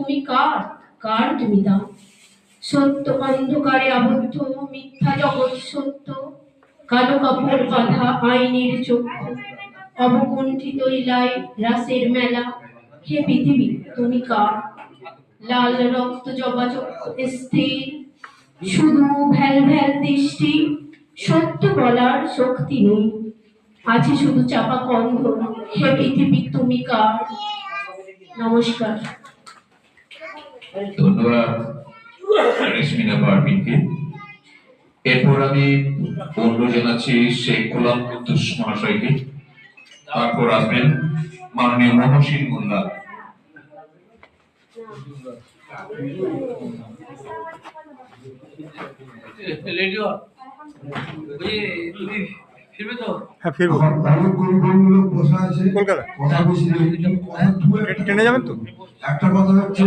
তুমি কার, কার তুমি দাও? সত্য অন্ধকারে আবদ্ধ, মিথ্যা জগৎ সত্য, কালো কাপড় বাঁধা আইনের চক্ষু, অবকুণ্ঠিত ইলাই রাসের মেলা। হে পৃথিবী তুমি কার? লাল রক্ত জবা চক্ষু স্থির, শুধু ভ্যাল ভ্যাল দৃষ্টি, সত্য বলার শক্তি নেই, আছে শুধু চাপা কন্ধ। হে পৃথিবী তুমি কার? নমস্কার। ধন্যবাদ রেশমিনা পারভিনকে। এরপর আমি অনুরোধ জানাচ্ছি শেখ গোলাম কুদ্দুস মহাশয়কে। তারপর আসবেন মাননীয় মহসিন মোল্লা। ট্রেনে যাবেন তো? একটা কথা হচ্ছে